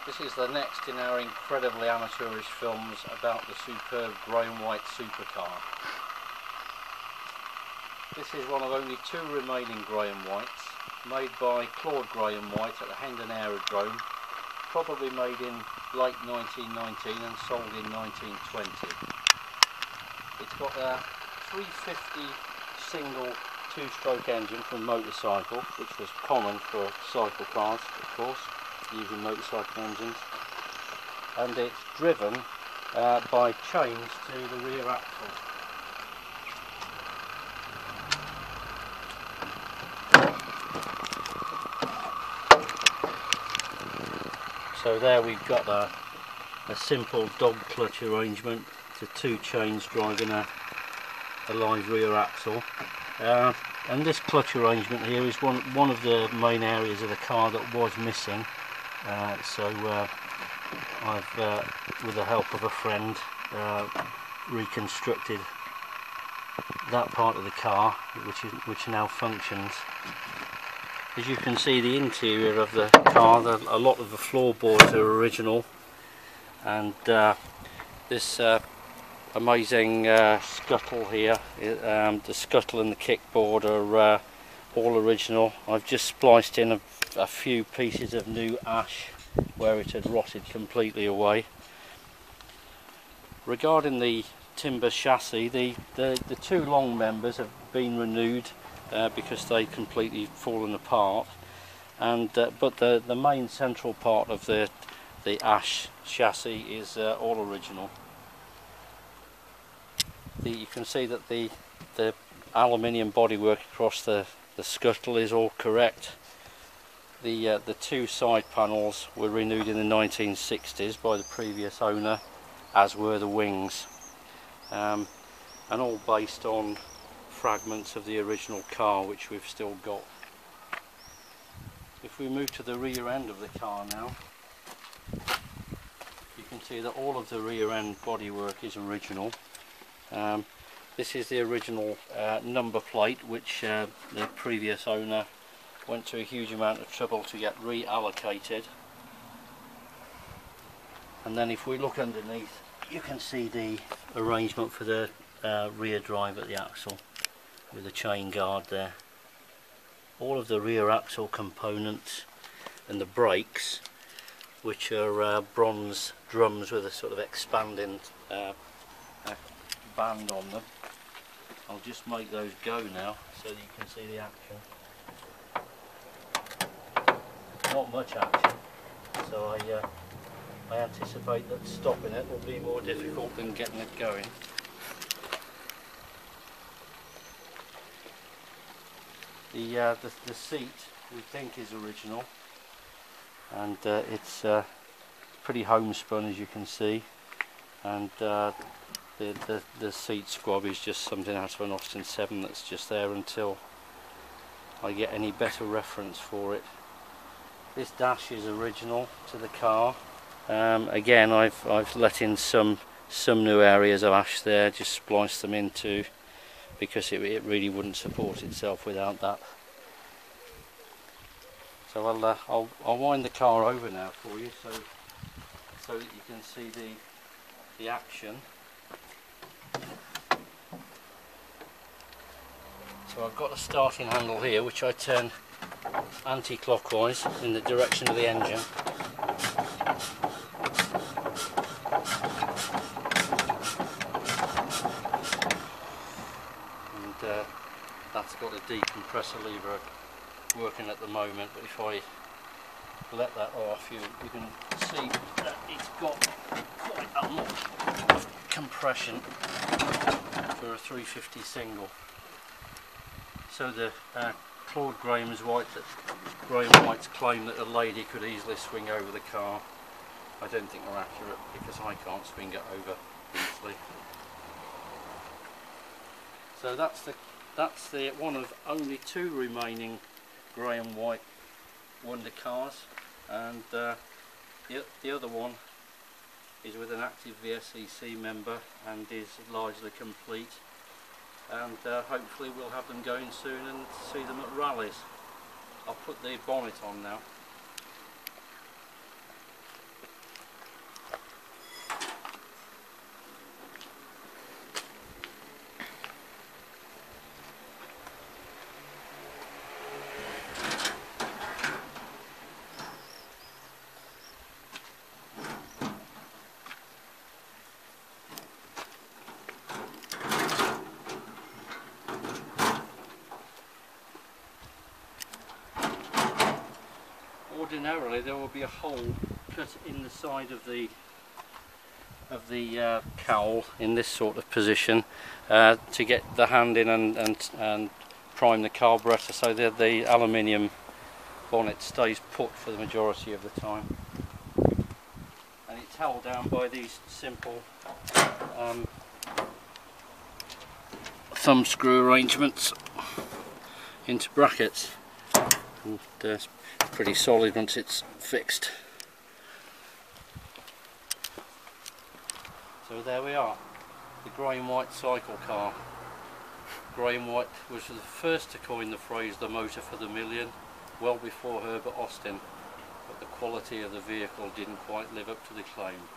This is the next in our incredibly amateurish films about the superb Grahame White supercar. This is one of only two remaining Grahame Whites, made by Claude Grahame White at the Hendon Aerodrome, probably made in late 1919 and sold in 1920. It's got a 350 single two-stroke engine from motorcycle, which was common for cycle cars, of course, using motorcycle engines, and it's driven by chains to the rear axle. So there we've got a simple dog clutch arrangement to two chains driving a live rear axle. And this clutch arrangement here is one of the main areas of the car that was missing. So I've, with the help of a friend, reconstructed that part of the car, which now functions. As you can see, the interior of the car, a lot of the floorboards are original, and this amazing scuttle here, the scuttle and the kickboard are all original. I've just spliced in a few pieces of new ash where it had rotted completely away. Regarding the timber chassis, the two long members have been renewed because they'd completely fallen apart, and but the main central part of the ash chassis is all original. You can see that the aluminium bodywork across the scuttle is all correct. The two side panels were renewed in the 1960s by the previous owner, as were the wings, and all based on fragments of the original car, which we've still got. If we move to the rear end of the car now, you can see that all of the rear end bodywork is original. This is the original number plate, which the previous owner went to a huge amount of trouble to get reallocated. And then if we look underneath, you can see the arrangement for the rear drive at the axle with the chain guard there. All of the rear axle components and the brakes, which are bronze drums with a sort of expanding band on them. I'll just make those go now so that you can see the action. Not much action, so I anticipate that stopping it will be more difficult than getting it going. The seat we think is original, and it's pretty homespun, as you can see, and the seat squab is just something out of an Austin 7 that's just there until I get any better reference for it. This dash is original to the car. Again, I've let in some new areas of ash there, just spliced them into, because it really wouldn't support itself without that. So I'll wind the car over now for you, so that you can see the action. So I've got a starting handle here, which I turn anti-clockwise in the direction of the engine. And that's got a decompressor lever working at the moment, but if I let that off, you can see that it's got quite a lot of compression for a 350 single. So the Claude Grahame White's claim that a lady could easily swing over the car, I don't think are accurate, because I can't swing it over easily. So that's the one of only two remaining Grahame White wonder cars, and the other one is with an active VSCC member and is largely complete, and hopefully we'll have them going soon and see them at rallies. I'll put the bonnet on now. ordinarily there will be a hole cut in the side of the cowl in this sort of position to get the hand in and prime the carburettor, so that the aluminium bonnet stays put for the majority of the time. And it's held down by these simple thumb screw arrangements into brackets, and it's pretty solid once it's fixed. So there we are, the Grahame White cycle car. Grahame White was the first to coin the phrase "the motor for the million," well before Herbert Austin, but the quality of the vehicle didn't quite live up to the claim.